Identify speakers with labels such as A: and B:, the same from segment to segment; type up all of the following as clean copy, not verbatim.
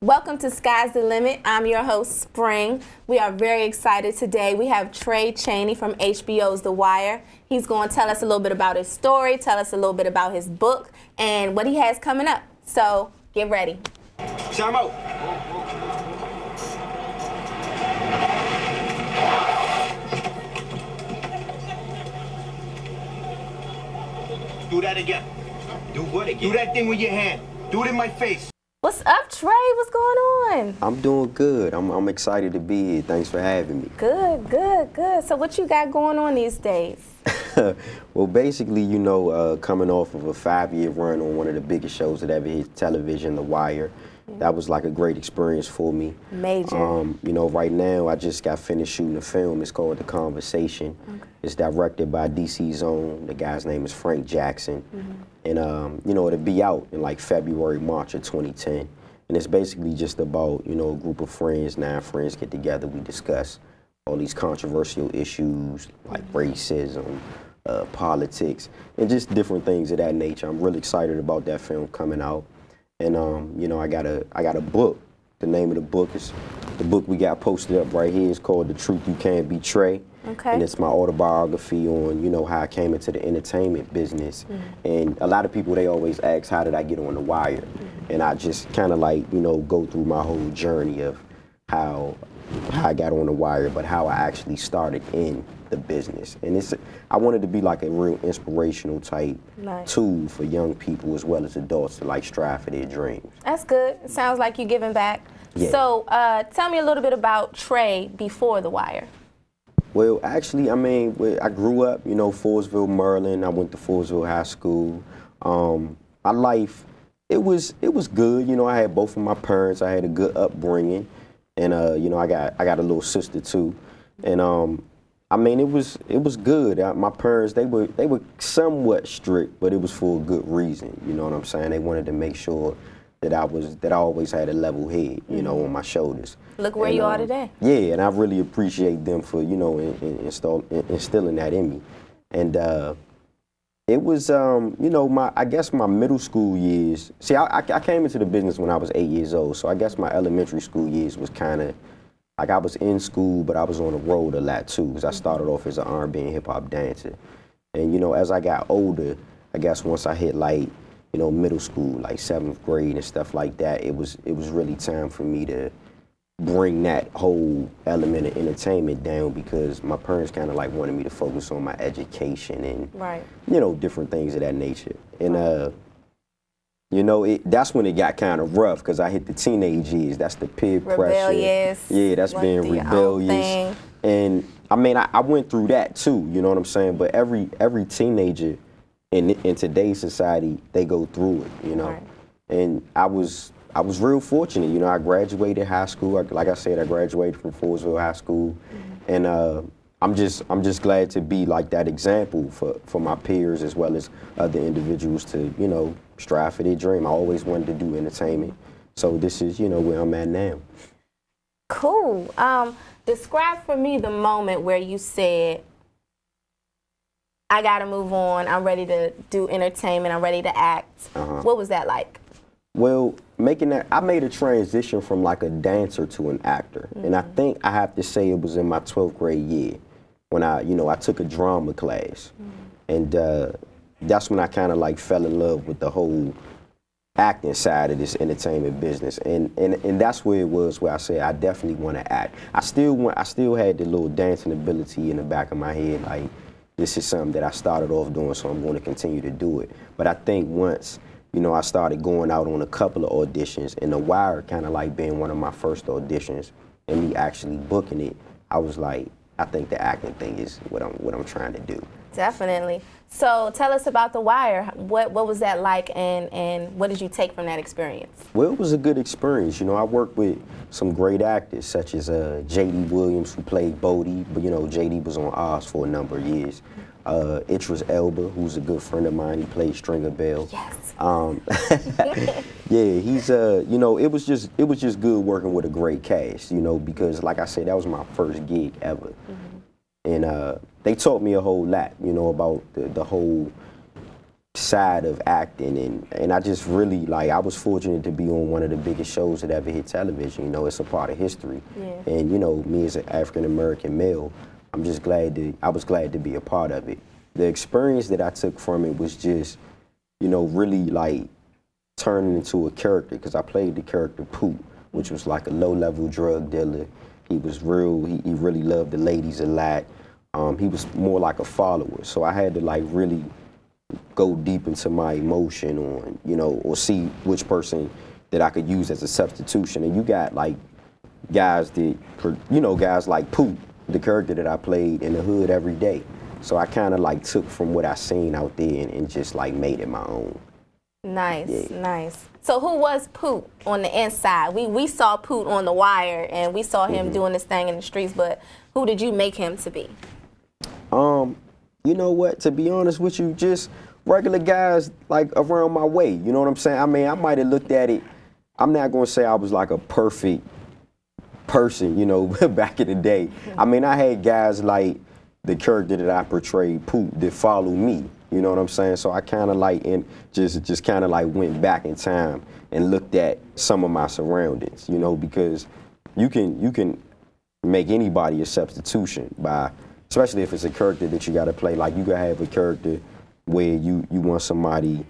A: Welcome to Sky's the Limit. I'm your host, Spring. We are very excited today. We have Chaney from HBO's The Wire. He's going to tell us a little bit about his story, tell us a little bit about his book, and what he has coming up. So, get ready.
B: Time out. Do that again.
C: Do what again?
B: Do that thing with your hand. Do it in my face.
A: What's up, Trey? What's going on?
C: I'm doing good. I'm excited to be here. Thanks for having me.
A: Good, good, good. So what you got going on these days?
C: Well, basically, you know, coming off of a 5-year run on one of the biggest shows that ever hit television, The Wire, that was like a great experience for me.
A: Major.
C: You know, right now, I just got finished shooting a film. It's called The Conversation. Okay. It's directed by DC's own. The guy's name is Frank Jackson. And, you know, it'll be out in like February, March of 2010. And it's basically just about, you know, a group of friends, 9 friends get together. We discuss all these controversial issues like racism, politics, and just different things of that nature. I'm really excited about that film coming out. And, you know, I got a book. The name of the book is, the book we got posted up right here is called The Truth You Can't Betray.
A: Okay.
C: And it's my autobiography on, you know, how I came into the entertainment business. And a lot of people, they always ask, how did I get on The Wire? And I just kind of like, you know, go through my whole journey of how I got on The Wire, but how I actually started in the business. And I wanted to be like a real inspirational type tool for young people as well as adults to like strive for their dreams.
A: That's good. It sounds like you're giving back.
C: Yeah.
A: So tell me a little bit about Trey before The Wire.
C: Well, actually, I mean, I grew up, you know, Forestville, Maryland. I went to Forestville High School. My life, it was good. You know, I had both of my parents. I had a good upbringing, and you know, I got a little sister too, and I mean, it was good. My parents, they were somewhat strict, but it was for a good reason. You know what I'm saying? They wanted to make sure that I always had a level head, you know, on my shoulders. Look
A: where you are today.
C: Yeah, and I really appreciate them for, you know, instilling that in me. And it was, you know, I guess my middle school years. See, I came into the business when I was 8 years old, so I guess my elementary school years was kind of like I was in school, but I was on the road a lot too, because I started off as an R&B and hip hop dancer. And, you know, as I got older, I guess once I hit like, you know, middle school, like 7th grade and stuff like that, it was really time for me to bring that whole element of entertainment down, because my parents kind of like wanted me to focus on my education and, you know, different things of that nature. And, you know, that's when it got kind of rough, because I hit the teenage years. That's the peer
A: rebellious.
C: Pressure. Yeah, that's being rebellious. And I mean, I went through that too, you know what I'm saying? But every teenager in today's society, they go through it, you know. And I was real fortunate, you know. I graduated high school. Like I said, I graduated from Forestville High School, and I'm just glad to be like that example for my peers as well as other individuals to, you know, strive for their dream. I always wanted to do entertainment, so this is, you know, where I'm at now.
A: Cool. Describe for me the moment where you said, I gotta move on, I'm ready to do entertainment, I'm ready to act. What was that like?
C: Well, I made a transition from like a dancer to an actor. And I think I have to say it was in my 12th grade year when I took a drama class. And that's when I kind of like fell in love with the whole acting side of this entertainment business. And that's where it was, where I said I definitely want to act. I still had the little dancing ability in the back of my head, like, this is something that I started off doing, so I'm going to continue to do it. But I think once, you know, I started going out on a couple of auditions, and The Wire kind of like being one of my first auditions, and me actually booking it, I was like, I think the acting thing is what I'm trying to do.
A: Definitely. So tell us about The Wire. What was that like, and what did you take from that experience?
C: Well, it was a good experience. You know, I worked with some great actors, such as J.D. Williams, who played Bodie, but, you know, J.D. was on Oz for a number of years. Idris Elba, who's a good friend of mine, he played Stringer Bell.
A: Yes.
C: Yeah, he's you know, it was just good working with a great cast, you know, because like I said, that was my first gig ever. And they taught me a whole lot, you know, about the whole side of acting, and I just really, like, I was fortunate to be on one of the biggest shows that ever hit television. You know, it's a part of history.
A: Yeah.
C: And, you know, me as an African-American male, I was glad to be a part of it. The experience that I took from it was just, you know, really like turning into a character, because I played the character Poot, which was like a low-level drug dealer. He was real, he really loved the ladies a lot. He was more like a follower, so I had to like really go deep into my emotion on, you know, or see which person that I could use as a substitution. And you got like guys that, you know, guys like Poot, the character that I played in the hood every day. So I kind of like took from what I seen out there and just like made it my own.
A: Nice,
C: Yeah.
A: nice. So who was Poot on the inside? We saw Poot on The Wire, and we saw him doing this thing in the streets, but who did you make him to be?
C: You know what, to be honest with you, just regular guys like around my way, you know what I'm saying? I mean, I might have looked at it, I'm not gonna say I was like a perfect person, you know, back in the day. I mean, I had guys like the character that I portrayed, Poot, that follow me, you know what I'm saying? So I kind of like, and just kind of like went back in time and looked at some of my surroundings, you know, because you can make anybody a substitution by, especially if it's a character that you got to play. Like, you gotta have a character where you want somebody,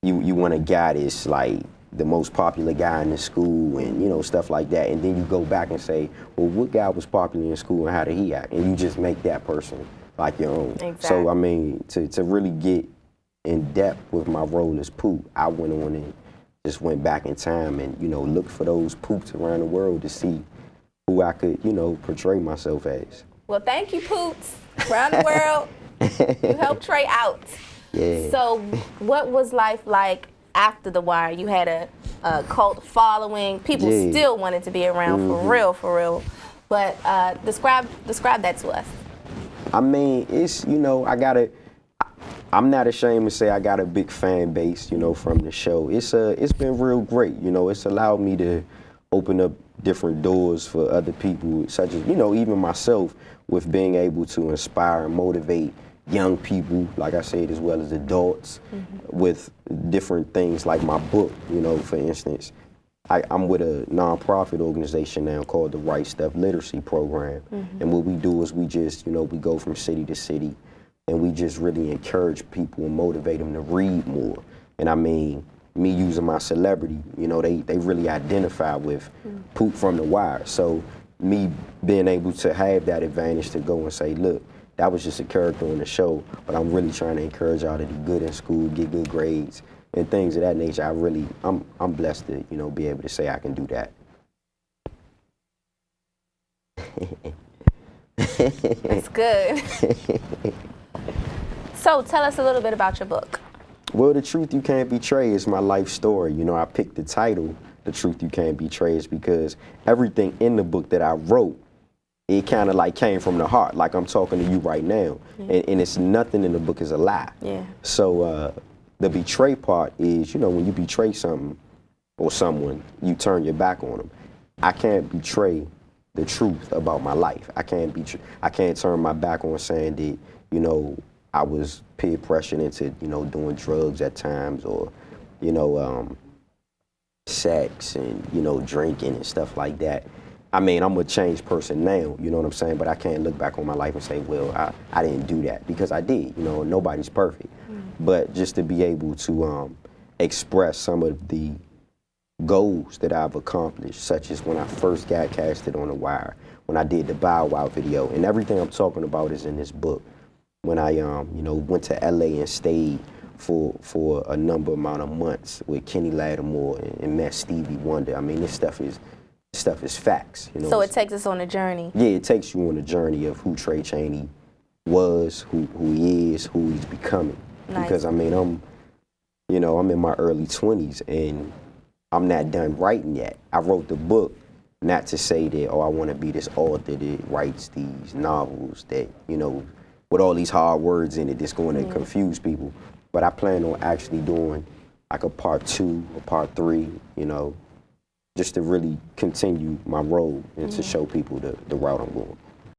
C: you want a guy that's like the most popular guy in the school, and, you know, stuff like that. And then you go back and say, well, what guy was popular in school and how did he act? And you just make that person like your own.
A: Exactly.
C: So, I mean, to really get in depth with my role as Poot, I went on and just went back in time and, you know, looked for those Poots around the world to see who I could, you know, portray myself as.
A: Well, thank you, Poots, around the world. You helped Trey out.
C: Yeah.
A: So what was life like after The Wire? You had a cult following. People still wanted to be around, for real. But describe that to us.
C: I mean, it's, you know, I'm not ashamed to say I got a big fan base, you know, from the show. It's been real great, you know. It's allowed me to open up different doors for other people, such as, you know, even myself, with being able to inspire and motivate young people, like I said, as well as adults, with different things like my book, you know, for instance. I'm with a nonprofit organization now called the Right Stuff Literacy Program. And what we do is we just, you know, we go from city to city and we just really encourage people and motivate them to read more. And I mean, me using my celebrity, you know, they really identify with Poot from The Wire. So me being able to have that advantage to go and say, look, that was just a character on the show, but I'm really trying to encourage y'all to do good in school, get good grades, and things of that nature. I'm blessed to, you know, be able to say I can do that.
A: That's good. So tell us a little bit about your book.
C: Well, The Truth You Can't Betray is my life story. You know, I picked the title, The Truth You Can't Betray, is because everything in the book that I wrote, it kind of like came from the heart, like I'm talking to you right now. And it's nothing in the book is a lie.
A: Yeah.
C: So the betray part is, you know, when you betray something or someone, you turn your back on them. I can't betray the truth about my life. I can't turn my back on saying that, you know, I was peer pressured into, you know, doing drugs at times, or, you know, sex and, you know, drinking and stuff like that. I mean, I'm a changed person now, you know what I'm saying? But I can't look back on my life and say, well, I didn't do that, because I did. You know, nobody's perfect. But just to be able to express some of the goals that I've accomplished, such as when I first got casted on The Wire, when I did the Bow Wow video, and everything I'm talking about is in this book. When I, you know, went to LA and stayed for a number amount of months with Kenny Lattimore and met Stevie Wonder. I mean, this stuff is facts, you know.
A: So it takes us on a journey.
C: Yeah, it takes you on a journey of who Trey Chaney was, who he is, who he's becoming.
A: Nice.
C: Because I mean, I'm in my early 20s and I'm not done writing yet. I wrote the book not to say that, oh, I want to be this author that writes these novels that, you know, with all these hard words in it that's going to confuse people. But I plan on actually doing like a part 2 or part 3, you know, just to really continue my role and to show people the route I'm going.